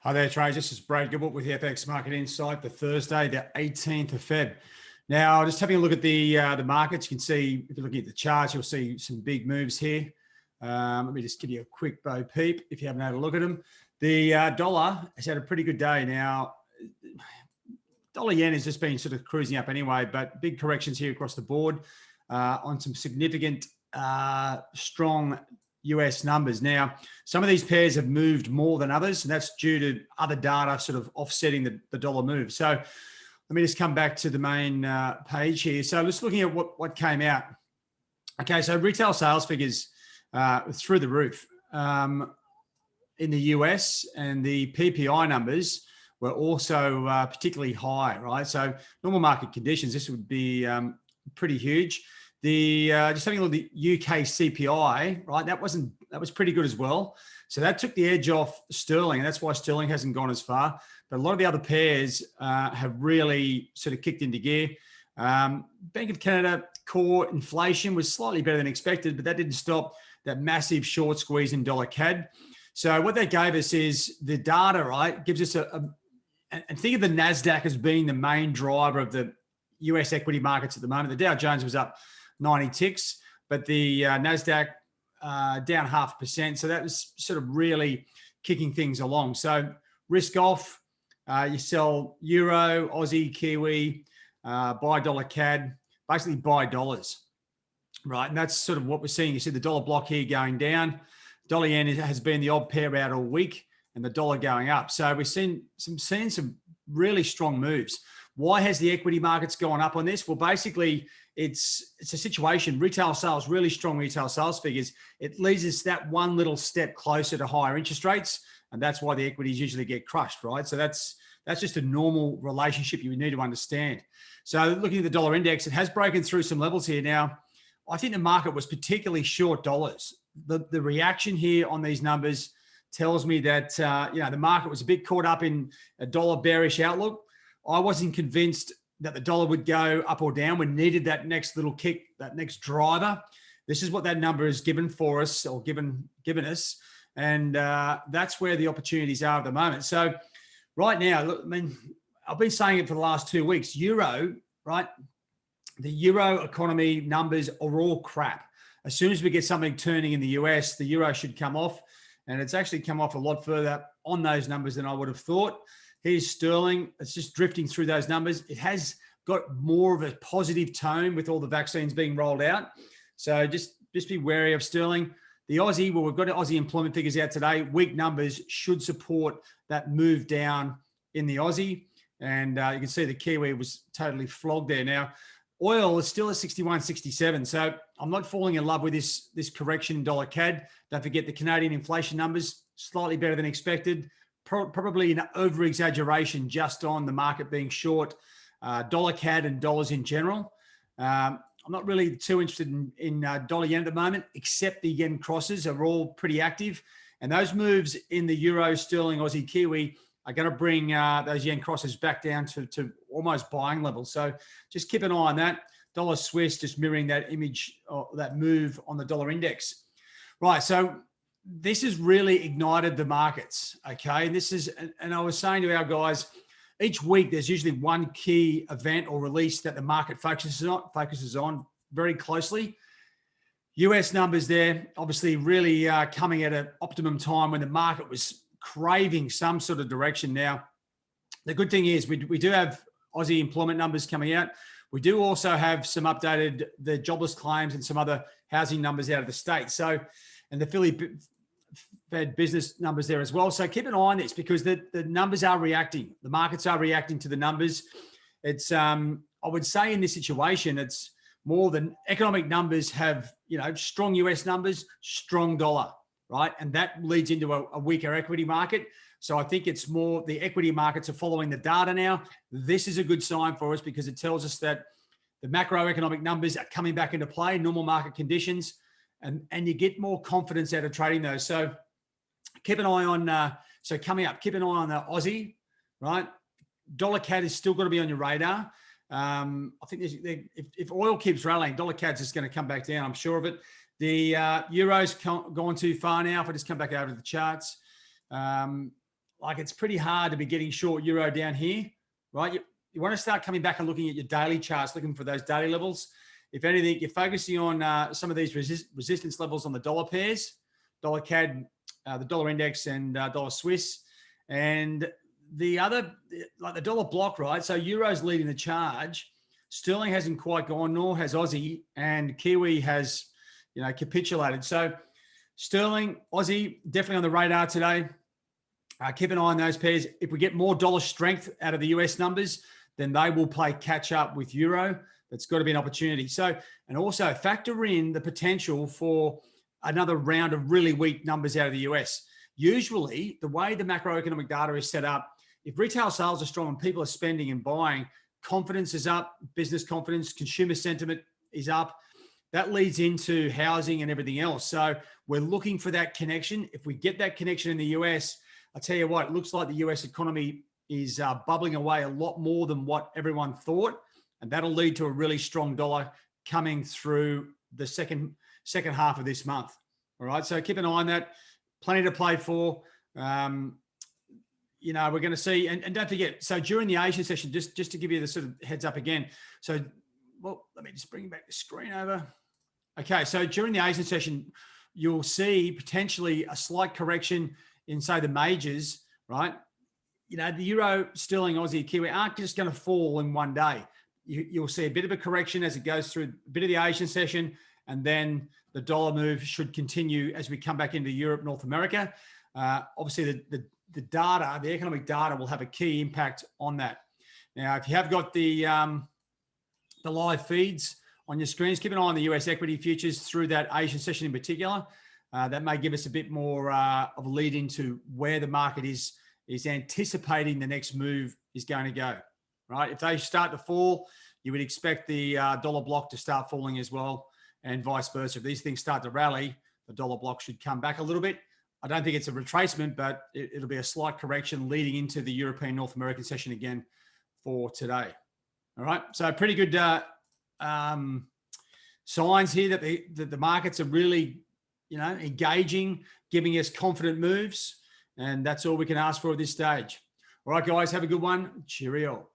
Hi there, traders. This is Brad Gilbert with the FX Market Insight for Thursday, the 18th of Feb. Now, just having a look at the markets, you can see, if you're looking at the charts, you'll see some big moves here. Let me just give you a quick bo peep if you haven't had a look at them. The dollar has had a pretty good day. Now, dollar yen has just been sort of cruising up anyway, but big corrections here across the board on some significant, strong US numbers. Now, some of these pairs have moved more than others, and that's due to other data sort of offsetting the dollar move. So let me just come back to the main page here. So just looking at what came out. Okay, so retail sales figures through the roof in the US, and the PPI numbers were also particularly high, right? So normal market conditions, this would be pretty huge. The just having a look at the UK CPI, right? That was pretty good as well. So that took the edge off sterling, and that's why sterling hasn't gone as far. But a lot of the other pairs have really sort of kicked into gear. Bank of Canada core inflation was slightly better than expected, but that didn't stop that massive short squeeze in dollar CAD. So what that gave us is the data, right? Gives us and think of the NASDAQ as being the main driver of the US equity markets at the moment. The Dow Jones was up 90 ticks, but the NASDAQ down 0.5%. So that was sort of really kicking things along. So risk off, you sell Euro, Aussie, Kiwi, buy dollar CAD, basically buy dollars, right? And that's sort of what we're seeing. You see the dollar block here going down. Dollar yen has been the odd pair out all week, and the dollar going up. So we've seen some really strong moves. Why has the equity markets gone up on this? Well, basically, it's a situation. Retail sales, really strong retail sales figures. It leads us that one little step closer to higher interest rates, and that's why the equities usually get crushed, right? So that's just a normal relationship you need to understand. So looking at the dollar index, it has broken through some levels here. Now, I think the market was particularly short dollars. The reaction here on these numbers tells me that the market was a bit caught up in a dollar bearish outlook. I wasn't convinced that the dollar would go up or down. We needed that next little kick, that next driver. This is what that number has given for us, or given us, and that's where the opportunities are at the moment. So right now, look, I mean, I've been saying it for the last 2 weeks. Euro, right? The Euro economy numbers are all crap. As soon as we get something turning in the US, the Euro should come off, and it's actually come off a lot further on those numbers than I would have thought. Here's sterling. It's just drifting through those numbers. It has got more of a positive tone with all the vaccines being rolled out. So just be wary of sterling. The Aussie, well, we've got Aussie employment figures out today. Weak numbers should support that move down in the Aussie. And you can see the Kiwi was totally flogged there. Now, oil is still at 61.67. So I'm not falling in love with this correction in dollar CAD. Don't forget the Canadian inflation numbers, slightly better than expected. Probably an over-exaggeration just on the market being short dollar CAD and dollars in general. I'm not really too interested in dollar yen at the moment, except the yen crosses are all pretty active. And those moves in the Euro, Sterling, Aussie, Kiwi are going to bring those yen crosses back down to almost buying levels. So just keep an eye on that. Dollar Swiss just mirroring that image, or that move on the dollar index. Right, so this has really ignited the markets, okay? And I was saying to our guys, each week there's usually one key event or release that the market focuses on very closely. US numbers there, obviously really coming at an optimum time when the market was craving some sort of direction. Now, the good thing is we do have Aussie employment numbers coming out. We do also have some updated, the jobless claims and some other housing numbers out of the state. So, and the Philly Fed business numbers there as well. So keep an eye on this, because the numbers are reacting. The markets are reacting to the numbers. It's, I would say in this situation, it's more than economic numbers have, strong US numbers, strong dollar, right? And that leads into a weaker equity market. So I think it's more the equity markets are following the data now. This is a good sign for us, because it tells us that the macroeconomic numbers are coming back into play, normal market conditions, and you get more confidence out of trading those. So keep an eye on, coming up, keep an eye on the Aussie, right? Dollar CAD is still going to be on your radar. I think if oil keeps rallying, dollar CAD's just going to come back down. I'm sure of it. The Euro's gone too far now. If I just come back over to the charts, like it's pretty hard to be getting short euro down here, right? You want to start coming back and looking at your daily charts, looking for those daily levels. If anything, you're focusing on some of these resistance levels on the dollar pairs, dollar CAD, the dollar index, and dollar Swiss. And the other, like the dollar block, right? So euro's leading the charge. Sterling hasn't quite gone, nor has Aussie, and Kiwi has, capitulated. So sterling, Aussie, definitely on the radar today. Keep an eye on those pairs. If we get more dollar strength out of the US numbers, then they will play catch up with euro. That's got to be an opportunity. So, and also factor in the potential for another round of really weak numbers out of the US. Usually, the way the macroeconomic data is set up, if retail sales are strong and people are spending and buying, confidence is up, business confidence, consumer sentiment is up. That leads into housing and everything else. So we're looking for that connection. If we get that connection in the US, I'll tell you what, it looks like the US economy is bubbling away a lot more than what everyone thought. And that'll lead to a really strong dollar coming through the second half of this month. All right, so keep an eye on that. Plenty to play for. We're going to see, and don't forget, so during the Asian session, just to give you the sort of heads up again. So, well, let me just bring back the screen over. Okay, so during the Asian session, you'll see potentially a slight correction in, say, the majors, right? The euro, sterling, Aussie, Kiwi aren't just going to fall in one day. You'll see a bit of a correction as it goes through a bit of the Asian session, and then the dollar move should continue as we come back into Europe, North America. Obviously, the data, the economic data, will have a key impact on that. Now, if you have got the live feeds on your screens, keep an eye on the US equity futures through that Asian session in particular. That may give us a bit more of a lead into where the market is anticipating the next move is going to go, right? If they start to fall, you would expect the dollar block to start falling as well, and vice versa. If these things start to rally, the dollar block should come back a little bit. I don't think it's a retracement, but it'll be a slight correction leading into the European North American session again for today. All right, so pretty good signs here that the markets are really, engaging, giving us confident moves. And that's all we can ask for at this stage. All right, guys, have a good one. Cheerio.